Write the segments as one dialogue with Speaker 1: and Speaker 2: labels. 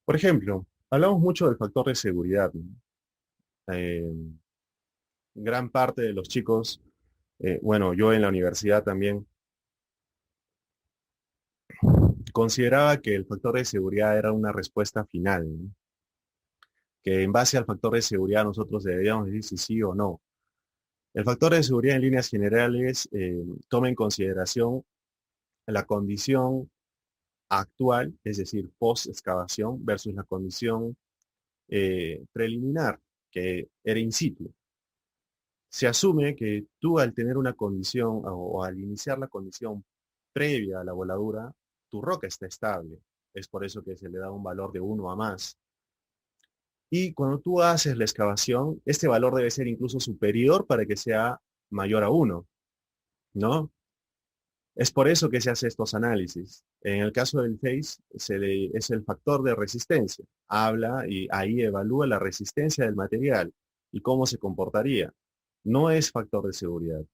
Speaker 1: Por ejemplo, hablamos mucho del factor de seguridad, ¿no? Eh, Gran parte de los chicos, bueno, yo en la universidad también, consideraba que el factor de seguridad era una respuesta final, ¿no? Que en base al factor de seguridad nosotros deberíamos decir si sí o no. El factor de seguridad en líneas generales toma en consideración la condición actual, es decir, post-excavación, versus la condición preliminar, que era in situ. Se asume que tú al tener una condición o al iniciar la condición previa a la voladura, tu roca está estable. Es por eso que se le da un valor de uno a más. Y cuando tú haces la excavación, este valor debe ser incluso superior para que sea mayor a uno, ¿no? Es por eso que se hace estos análisis. En el caso del FACE, es el factor de resistencia. Habla y ahí evalúa la resistencia del material y cómo se comportaría. No es factor de seguridad,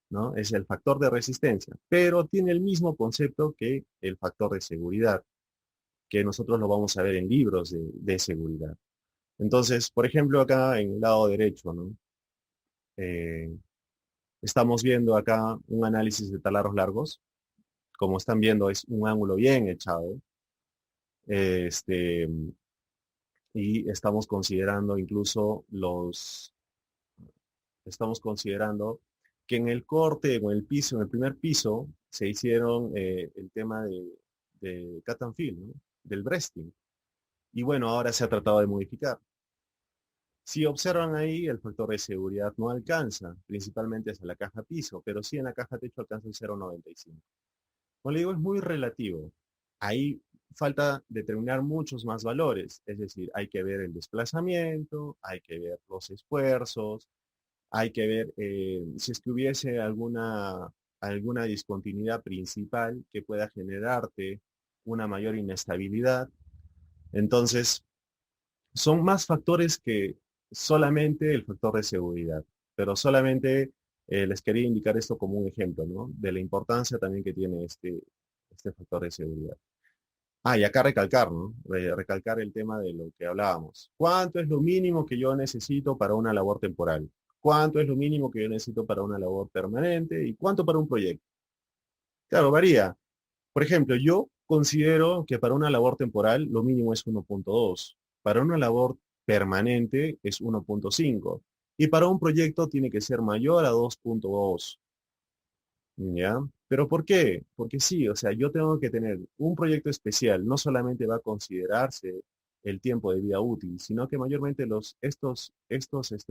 Speaker 1: ¿no? Es el factor de resistencia, pero tiene el mismo concepto que el factor de seguridad, que nosotros lo vamos a ver en libros de seguridad. Entonces, por ejemplo, acá en el lado derecho, ¿no? Eh, Estamos viendo acá un análisis de talaros largos. Como están viendo, es un ángulo bien echado. Este, y estamos considerando incluso estamos considerando que en el corte, en el piso, en el primer piso, se hicieron el tema de cut and fill, ¿no? Del breasting. Y bueno, ahora se ha tratado de modificar. Si observan ahí, el factor de seguridad no alcanza, principalmente hacia la caja piso, pero sí en la caja techo alcanza el 0,95. Como le digo, es muy relativo. Ahí falta determinar muchos más valores, es decir, hay que ver el desplazamiento, hay que ver los esfuerzos, hay que ver si es que hubiese alguna discontinuidad principal que pueda generarte una mayor inestabilidad. Entonces, son más factores que solamente el factor de seguridad, pero solamente les quería indicar esto como un ejemplo, ¿no? De la importancia también que tiene este factor de seguridad. Ah, y acá recalcar, ¿no? Recalcar el tema de lo que hablábamos. ¿Cuánto es lo mínimo que yo necesito para una labor temporal? ¿Cuánto es lo mínimo que yo necesito para una labor permanente? ¿Y cuánto para un proyecto? Claro, varía. Por ejemplo, yo considero que para una labor temporal lo mínimo es 1,2. Para una labor permanente es 1,5. Y para un proyecto tiene que ser mayor a 2,2. ¿Ya? ¿Pero por qué? Porque sí, o sea, yo tengo que tener un proyecto especial. No solamente va a considerarse el tiempo de vida útil, sino que mayormente estos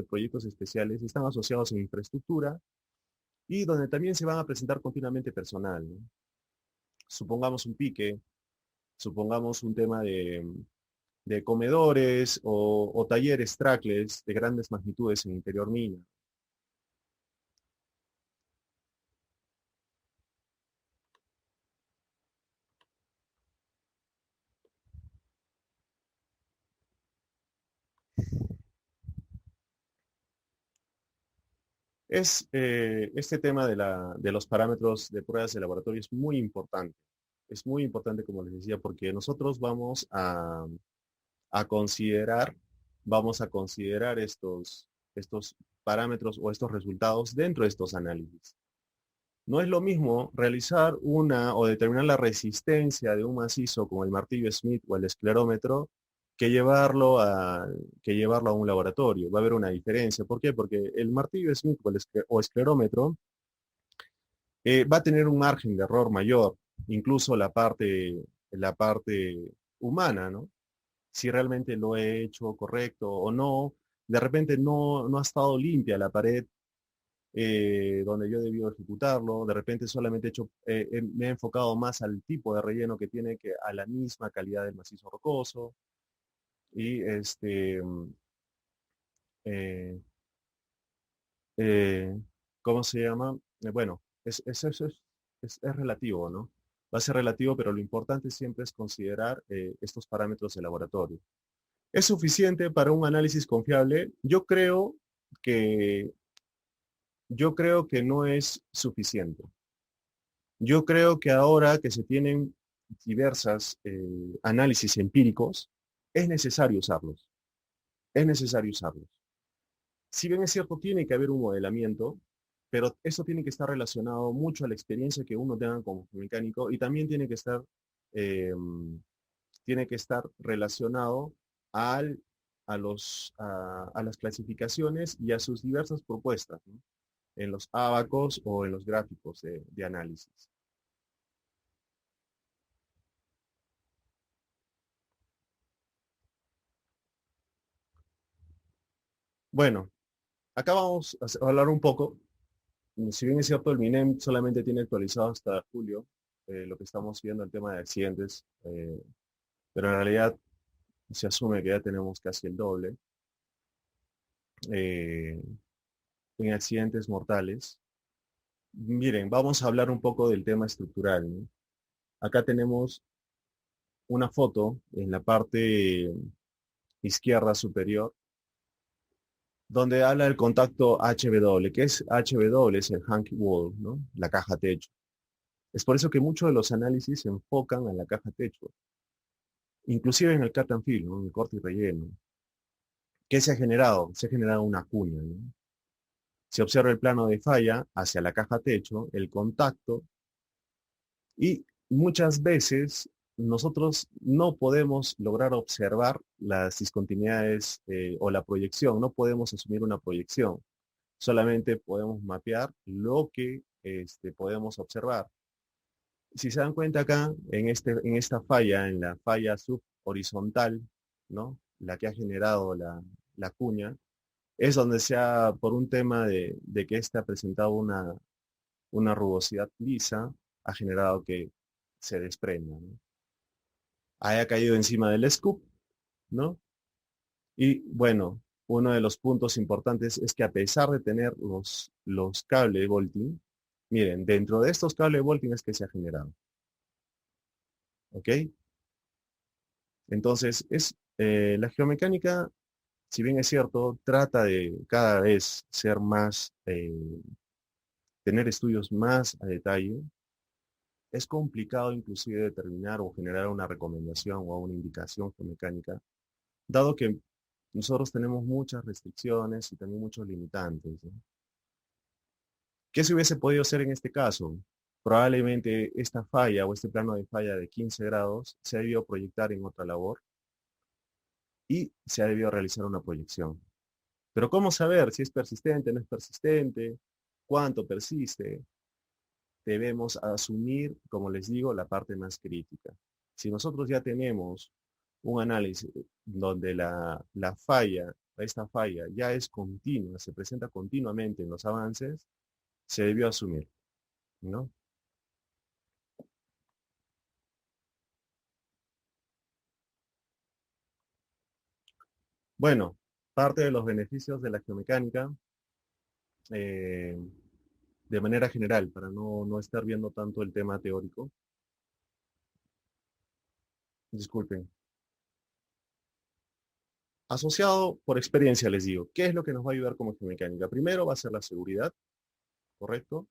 Speaker 1: proyectos especiales están asociados en infraestructura y donde también se van a presentar continuamente personal, ¿no? Supongamos un pique, supongamos un tema de comedores o talleres trackless de grandes magnitudes en interior mina. Este tema de los parámetros de pruebas de laboratorio es muy importante. Es muy importante, como les decía, porque nosotros a considerar, vamos a considerar estos parámetros o estos resultados dentro de estos análisis. No es lo mismo realizar una o determinar la resistencia de un macizo con el martillo Smith o el esclerómetro que llevarlo a, que llevarlo a un laboratorio. Va a haber una diferencia. ¿Por qué? Porque el martillo Smith o esclerómetro va a tener un margen de error mayor, incluso la parte humana, ¿no? Si realmente lo he hecho correcto o no. De repente no ha estado limpia la pared donde yo debí ejecutarlo. De repente solamente me he enfocado más al tipo de relleno que tiene que a la misma calidad del macizo rocoso. Y eh, eh, ¿cómo se llama? Bueno, eso es relativo, ¿no? Va a ser relativo, pero lo importante siempre es considerar estos parámetros de laboratorio. ¿Es suficiente para un análisis confiable? Que, yo creo que no es suficiente. Yo creo que ahora que se tienen diversas análisis empíricos, es necesario usarlos, es necesario usarlos. Si bien es cierto, tiene que haber un modelamiento, pero eso tiene que estar relacionado mucho a la experiencia que uno tenga como mecánico y también eh, tiene que estar relacionado al, a las clasificaciones y a sus diversas propuestas, ¿no? En los ábacos o en los gráficos de análisis. Bueno, acá vamos a hablar un poco. Si bien es cierto, el MINEM solamente tiene actualizado hasta julio, lo que estamos viendo el tema de accidentes, pero en realidad se asume que ya tenemos casi el doble eh, en accidentes mortales. Miren, vamos a hablar un poco del tema estructural, ¿no? Acá tenemos una foto en la parte izquierda superior donde habla del contacto HW. ¿Qué es HW? Es el Hanky Wall, ¿no? La caja techo. Es por eso que muchos de los análisis se enfocan en la caja techo, inclusive en el cut and fill, ¿no? En el corte y relleno. ¿Qué se ha generado? Se ha generado una cuña, ¿no? Se observa el plano de falla hacia la caja techo, el contacto, y muchas veces nosotros no podemos lograr observar las discontinuidades o la proyección, no podemos asumir una proyección, solamente podemos mapear lo que podemos observar. Si se dan cuenta acá, en esta falla, en la falla subhorizontal, ¿no? La que ha generado la cuña, es donde se ha, por un tema de que ésta ha presentado una rugosidad lisa, ha generado que se desprenda, ¿no? Haya caído encima del scoop, ¿no? Y bueno, uno de los puntos importantes es que a pesar de tener los cables Bolting, miren, dentro de estos cables Bolting es que se ha generado, ¿ok? Entonces, la geomecánica, si bien es cierto, trata de cada vez ser más, tener estudios más a detalle. Es complicado inclusive determinar o generar una recomendación o una indicación geomecánica, dado que nosotros tenemos muchas restricciones y también muchos limitantes, ¿no? ¿Qué se hubiese podido hacer en este caso? Probablemente esta falla o este plano de falla de 15 grados se ha debido proyectar en otra labor y se ha debido realizar una proyección. Pero ¿cómo saber si es persistente, no es persistente? ¿Cuánto persiste? Debemos asumir, como les digo, la parte más crítica. Si nosotros ya tenemos un análisis donde la falla, esta falla ya es continua, se presenta continuamente en los avances, se debió asumir, ¿no? Bueno, parte de los beneficios de la geomecánica, eh, de manera general, para no estar viendo tanto el tema teórico, disculpen, asociado por experiencia les digo, ¿qué es lo que nos va a ayudar como geomecánica? Primero va a ser la seguridad, ¿correcto?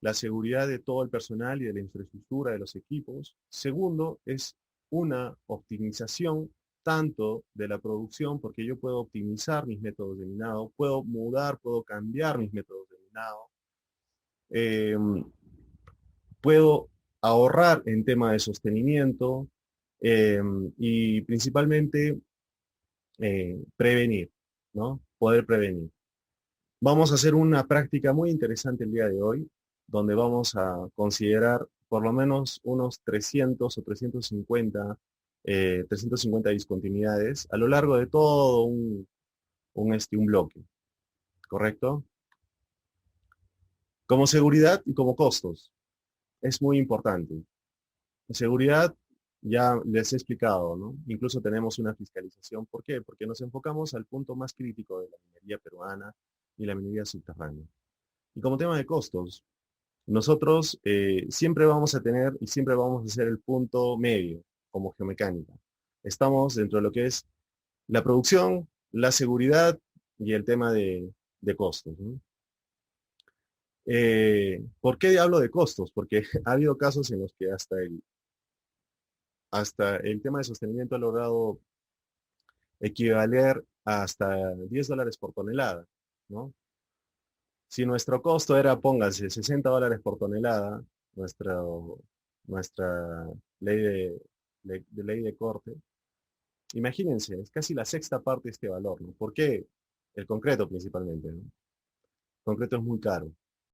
Speaker 1: La seguridad de todo el personal y de la infraestructura de los equipos. Segundo, es una optimización tanto de la producción, porque yo puedo optimizar mis métodos de minado, puedo mudar, puedo cambiar mis métodos de minado, eh, puedo ahorrar en tema de sostenimiento eh, y principalmente prevenir, ¿no? Poder prevenir. Vamos a hacer una práctica muy interesante el día de hoy, donde vamos a considerar por lo menos unos 300 o 350 discontinuidades a lo largo de todo un bloque, ¿correcto? Como seguridad y como costos, es muy importante. Seguridad, ya les he explicado, ¿no? Incluso tenemos una fiscalización. ¿Por qué? Porque nos enfocamos al punto más crítico de la minería peruana y la minería subterránea. Y como tema de costos, nosotros siempre vamos a tener y siempre vamos a ser el punto medio como geomecánica. Estamos dentro de lo que es la producción, la seguridad y el tema de costos, ¿no? ¿Por qué hablo de costos? Porque ha habido casos en los que hasta el tema de sostenimiento ha logrado equivaler a hasta $10 por tonelada, ¿no? Si nuestro costo era, póngase, $60 por tonelada, nuestra ley de ley de corte, imagínense, es casi la sexta parte de este valor, ¿no? ¿Por qué? El concreto principalmente, ¿no? El concreto es muy caro.